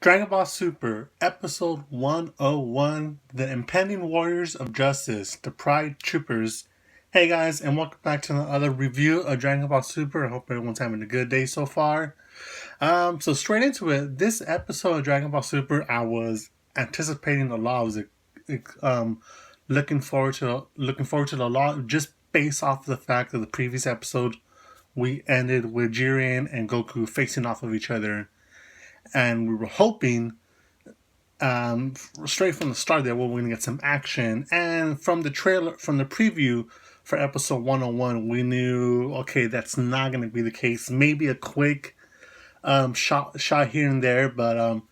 Dragon Ball Super, Episode 101, The Impending Warriors of Justice, The Pride Troopers. Hey guys, and welcome back to another review of Dragon Ball Super. I hope everyone's having a good day so far. So straight into it, this episode of Dragon Ball Super, I was anticipating a lot. I was looking forward to the lot just based off of the fact that the previous episode we ended with Jiren and Goku facing off of each other, and we were hoping straight from the start that we're going to get some action. And from the trailer, from the preview for episode 101, we knew, okay, that's not going to be the case. Maybe a quick shot here and there, but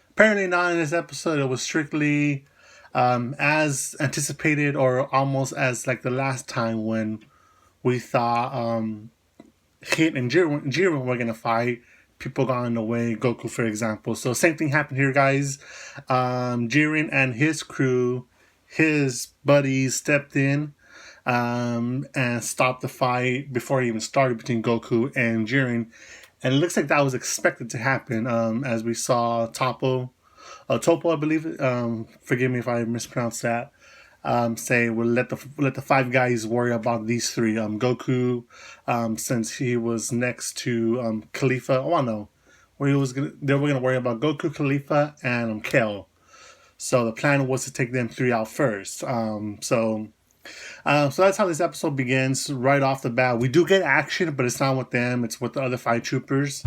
apparently not in this episode. It was strictly as anticipated, or almost as like the last time when we thought Hit and Jiren were going to fight. People got in the way, Goku, for example. So same thing happened here, guys. Jiren and his crew, his buddies, stepped in and stopped the fight before it even started between Goku and Jiren. And it looks like that was expected to happen, as we saw Topo, I believe. Forgive me if I mispronounced that. Say we'll let the five guys worry about these three. Goku, since he was next to Khalifa. Oh, I know. They were gonna worry about Goku, Khalifa, and Kale. So the plan was to take them three out first. So that's how this episode begins. Right off the bat, we do get action, but it's not with them. It's with the other five troopers,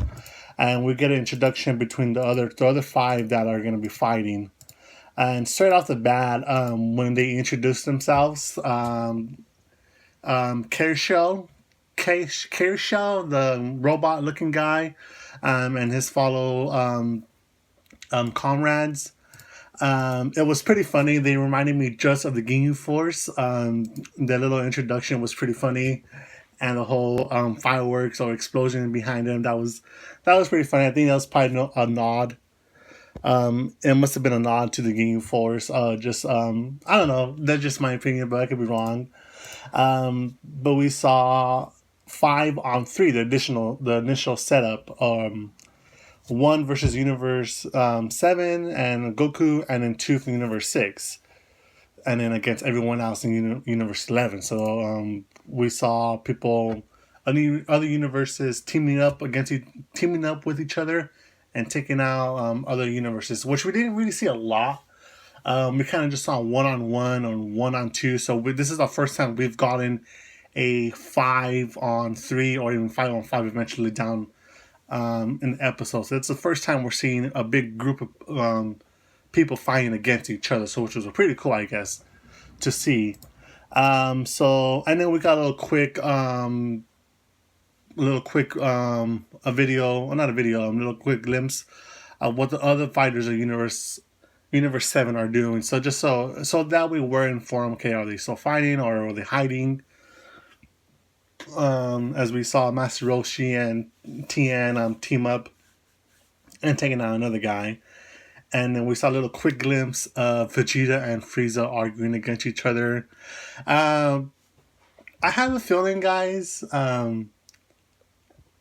and we get an introduction between the other five that are gonna be fighting. And straight off the bat, when they introduced themselves, Kershaw, the robot-looking guy, and his fellow comrades, it was pretty funny. They reminded me just of the Ginyu Force. The little introduction was pretty funny, and the whole fireworks or explosion behind them, that was pretty funny. I think that was probably a nod. It must have been a nod to the Ginyu Force. I don't know. That's just my opinion, but I could be wrong. But we saw 5-on-3, the initial setup. One versus Universe 7 and Goku, and then two from Universe 6, and then against everyone else in Universe 11. So we saw people, other universes teaming up with each other and taking out other universes, which we didn't really see a lot. We kind of just saw 1-on-1 or 1-on-2. So this is the first time we've gotten a 5-on-3 or even 5-on-5 eventually down in the episode. So it's the first time we're seeing a big group of people fighting against each other. So which was pretty cool, I guess, to see. So and then we got a little quick a video, or not a video, a little quick glimpse of what the other fighters of Universe 7 are doing. So just so that we were informed, okay, are they still fighting or are they hiding? As we saw Master Roshi and Tien team up and taking out another guy. And then we saw a little quick glimpse of Vegeta and Frieza arguing against each other. I have a feeling, guys,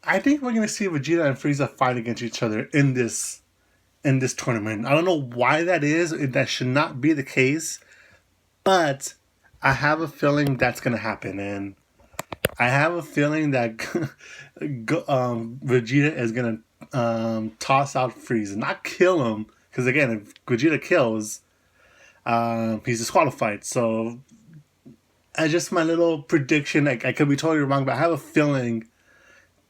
I think we're gonna see Vegeta and Frieza fight against each other in this tournament. I don't know why that is. That should not be the case, but I have a feeling that's gonna happen, and I have a feeling that Vegeta is gonna toss out Frieza, not kill him, because again, if Vegeta kills, he's disqualified. So, that's just my little prediction. I could be totally wrong, but I have a feeling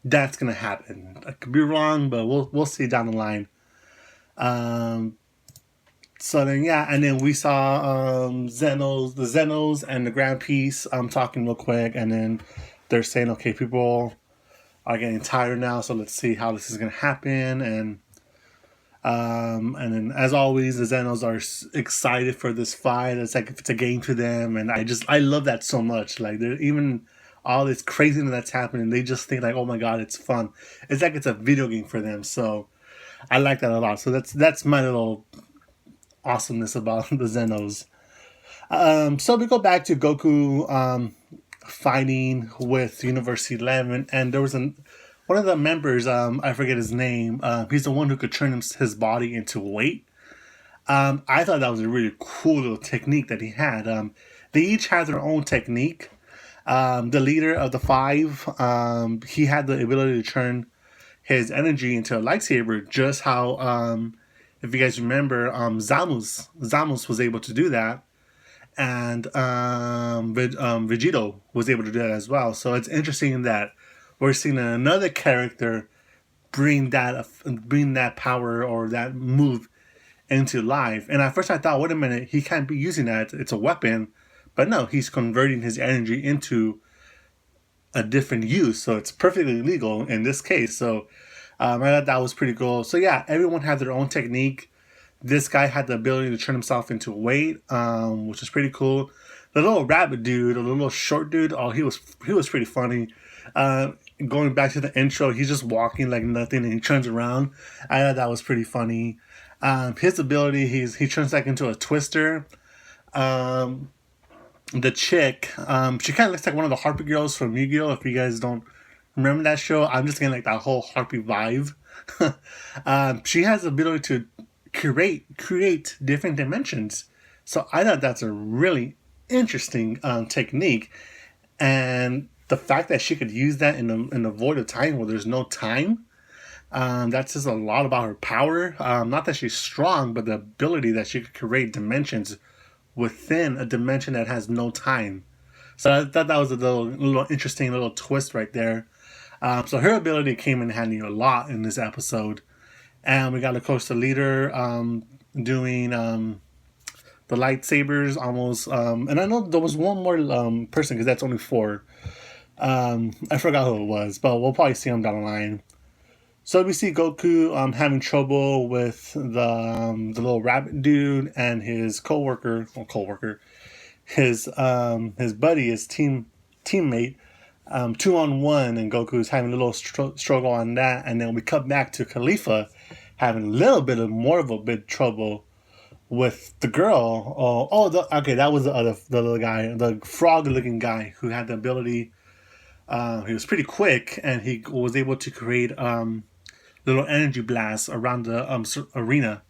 that's gonna happen. I could be wrong, but we'll see down the line. So then, yeah, and then we saw the Zenos and the Grand Peace talking real quick, and then they're saying, okay, people are getting tired now, so let's see how this is gonna happen. And then, as always, the Zenos are excited for this fight. It's like if it's a game to them, and I love that so much. Like, they're even all this craziness that's happening, they just think like, oh my god, it's fun. It's like it's a video game for them. So I like that a lot. So that's my little awesomeness about the Zenos. So we go back to Goku fighting with Universe 11, and there was one of the members, I forget his name. He's the one who could turn his body into weight. I thought that was a really cool little technique that he had. They each had their own technique. The leader of the five, he had the ability to turn his energy into a lightsaber, just how, if you guys remember, Zamus was able to do that, and Vegito was able to do that as well. So it's interesting that we're seeing another character bring that power or that move into life. And at first I thought, wait a minute, he can't be using that. It's a weapon. But no, he's converting his energy into a different use. So it's perfectly legal in this case. So I thought that was pretty cool. So yeah, everyone had their own technique. This guy had the ability to turn himself into weight, which is pretty cool. The little rabbit dude, the little short dude, oh, he was pretty funny. Going back to the intro, he's just walking like nothing, and he turns around. I thought that was pretty funny. His ability, he turns like into a twister. The chick, she kind of looks like one of the Harpy girls from Yu-Gi-Oh! If you guys don't remember that show, I'm just getting like that whole Harpy vibe. She has the ability to create different dimensions. So I thought that's a really interesting technique, and the fact that she could use that in a void of time where there's no time, that says a lot about her power. Not that she's strong, but the ability that she could create dimensions within a dimension that has no time. So I thought that was a little interesting little twist right there. So her ability came in handy a lot in this episode. And we got, of course, the leader doing the lightsabers almost. And I know there was one more person, because that's only 4. I forgot who it was, but we'll probably see him down the line. So we see Goku having trouble with the little rabbit dude and his his buddy, his teammate, 2-on-1, and Goku's having a little struggle on that. And then we cut back to Khalifa having a little bit more of a bit trouble with the girl. That was the little guy, the frog-looking guy who had the ability. He was pretty quick, and he was able to create little energy blasts around the arena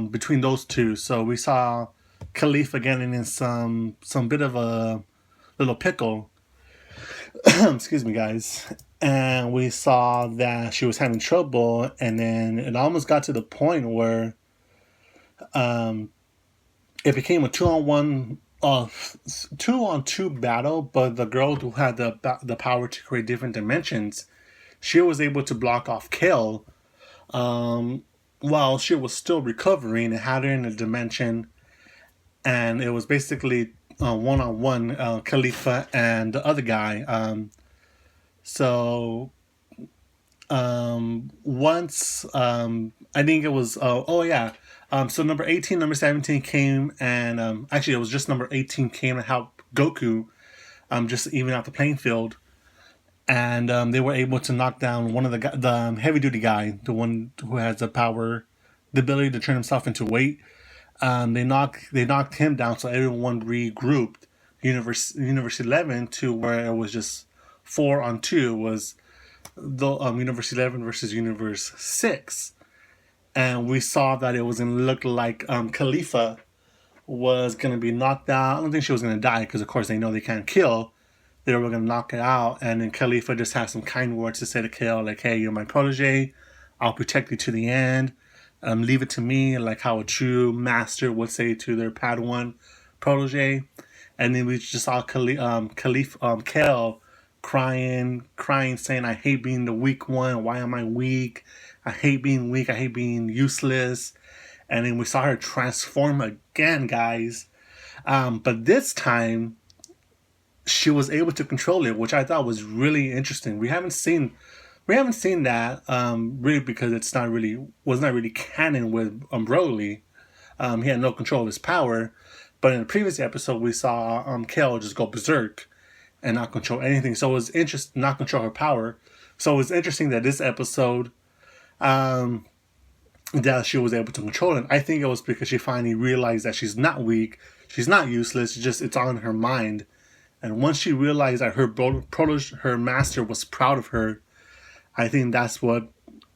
between those two. So we saw Khalifa getting in some bit of a little pickle. Excuse me, guys. And we saw that she was having trouble, and then it almost got to the point where it became a 2-on-1, 2-on-2 battle. But the girl who had the power to create different dimensions, she was able to block off Kale while she was still recovering and had her in a dimension. And it was basically 1-on-1, Khalifa and the other guy. Once, I think it was, so number 18, number 17 came, and actually it was just number 18 came to help Goku just even out the playing field. And they were able to knock down one of the heavy-duty guy, the one who has the ability to turn himself into weight. They knocked him down, so everyone regrouped. Universe 11 to where it was just 4-on-2 was the Universe 11 versus Universe 6, and we saw that it was gonna look like Khalifa was gonna be knocked out. I don't think she was gonna die, because of course they know they can't kill. They were gonna knock it out, and then Khalifa just had some kind words to say to Kale, like, "Hey, you're my protege. I'll protect you to the end. Leave it to me," like how a true master would say to their Padawan protege. And then we just saw Kale crying, saying, "I hate being the weak one. Why am I weak? I hate being weak. I hate being useless." And then we saw her transform again, guys. But this time, she was able to control it, which I thought was really interesting. We haven't seen that really, because was not really canon with Broly. He had no control of his power. But in the previous episode, we saw Kale just go berserk and not control anything. So it was interesting, not control her power. So it was interesting that this episode, that she was able to control it. I think it was because she finally realized that she's not weak, she's not useless. It's on her mind. And once she realized that her master was proud of her, I think that's what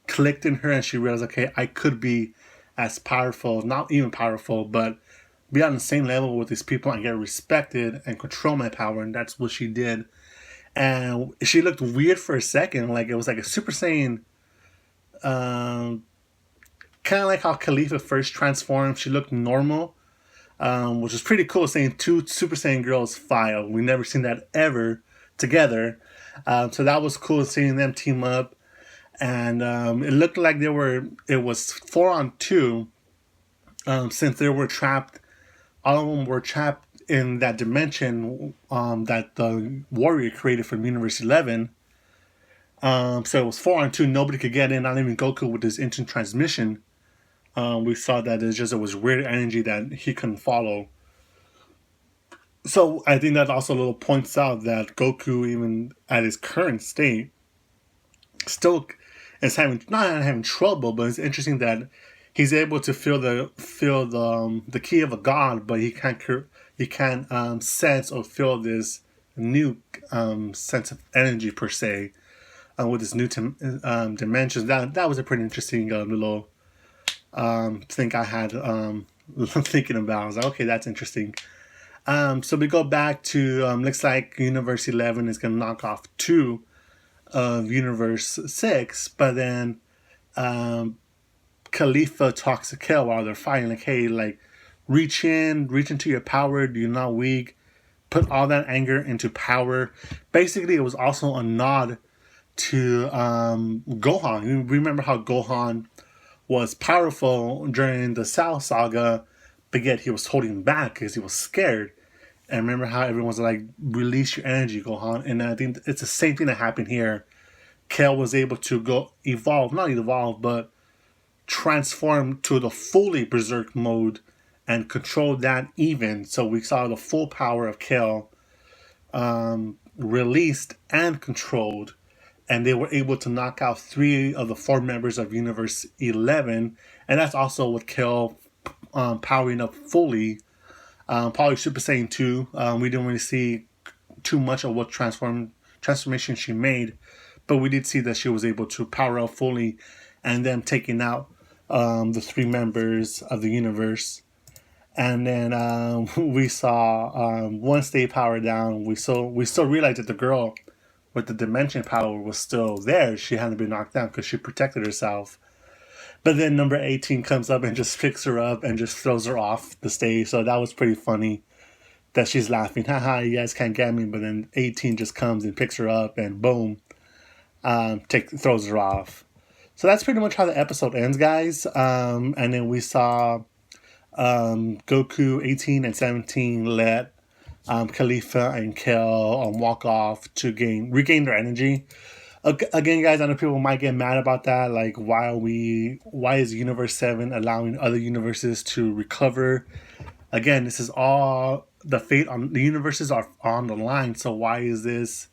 clicked in her, and she realized, okay, I could be as powerful, not even powerful, but be on the same level with these people and get respected and control my power, and that's what she did. And she looked weird for a second, like it was like a Super Saiyan, um, kind of like how Khalifa first transformed. She looked normal, which was pretty cool. Seeing two Super Saiyan girls fight, we never seen that ever together. So that was cool seeing them team up, and it looked like they were. It was 4-on-2, since they were trapped. All of them were trapped in that dimension that the warrior created from Universe 11. So it was 4-on-2. Nobody could get in, not even Goku with his instant transmission. We saw that it was weird energy that he couldn't follow. So I think that also a little points out that Goku, even at his current state, still is having not having trouble, but it's interesting that he's able to feel the key of a god, but he can't sense or feel this new sense of energy per se with this new dimensions. That was a pretty interesting little thing I had thinking about. I was like, okay, that's interesting. So we go back to looks like Universe 11 is going to knock off 2 of Universe 6, but then Khalifa talks to Kel while they're fighting, like, hey, like, reach into your power, you're not weak, put all that anger into power. Basically, it was also a nod to Gohan. You remember how Gohan was powerful during the Cell Saga, but yet he was holding back because he was scared. And remember how everyone was like, release your energy, Gohan. And I think it's the same thing that happened here. Kel was able to not evolve, but transform to the fully berserk mode and control that even. So we saw the full power of Kel released and controlled, and they were able to knock out 3 of the 4 members of Universe 11, and that's also with Kel powering up fully. Probably Super Saiyan 2. We didn't really see too much of what transformation she made, but we did see that she was able to power up fully, and then taking out the 3 members of the universe. And then we saw once they powered down, we still realized that the girl with the dimension power was still there. She hadn't been knocked down because she protected herself. But then number 18 comes up and just picks her up and just throws her off the stage. So that was pretty funny that she's laughing. Haha, you guys can't get me. But then 18 just comes and picks her up and boom, throws her off. So that's pretty much how the episode ends, guys. And then we saw Goku 18 and 17 let Khalifa and Kel walk off to regain their energy. Again, guys, I know people might get mad about that. Like, why is Universe 7 allowing other universes to recover? Again, this is all the fate on the universes are on the line. So why is this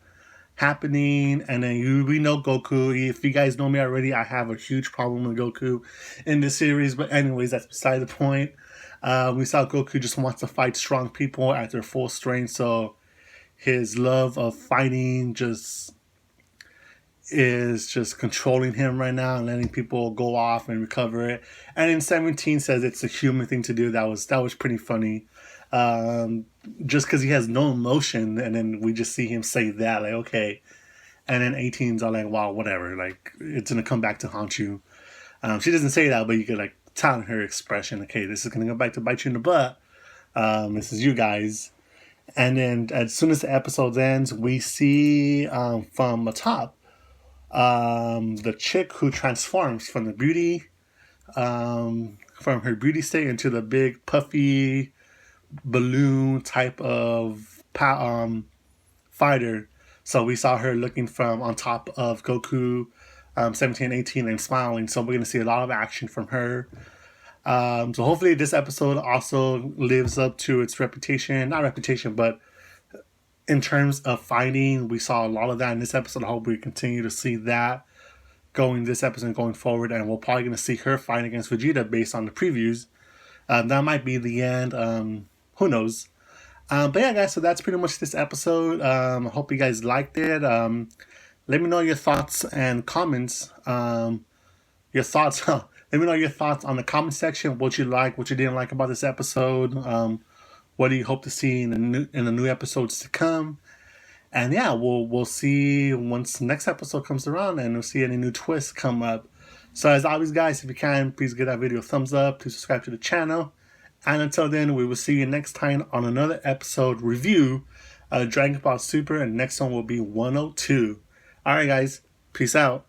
happening? And then we know Goku. If you guys know me already, I have a huge problem with Goku in this series. But anyways, that's beside the point. We saw Goku just wants to fight strong people at their full strength. So his love of fighting is just controlling him right now and letting people go off and recover it. And then 17 says it's a human thing to do. That was pretty funny. Just because he has no emotion, and then we just see him say that, like, okay. And then 18's all like, wow, whatever, like, it's gonna come back to haunt you. She doesn't say that, but you could like tell in her expression, okay, this is gonna go back to bite you in the butt. This is you guys. And then as soon as the episode ends, we see from the top the chick who transforms from the beauty from her beauty state into the big puffy balloon type of fighter. So we saw her looking from on top of Goku 17, 18 and smiling. So we're going to see a lot of action from her. So hopefully this episode also lives up to its reputation. Not reputation, but in terms of fighting, we saw a lot of that in this episode. I hope we continue to see that going this episode going forward. And we're probably going to see her fight against Vegeta based on the previews. That might be the end. Who knows? But yeah, guys, so that's pretty much this episode. I hope you guys liked it. let me know your thoughts and comments. Your thoughts. Let me know your thoughts on the comment section. What you like, what you didn't like about this episode. What do you hope to see in the new episodes to come? And yeah, we'll see once the next episode comes around, and we'll see any new twists come up. So as always, guys, if you can, please give that video a thumbs up. Please subscribe to the channel. And until then, we will see you next time on another episode review of Dragon Ball Super, and next one will be 102. All right, guys, peace out.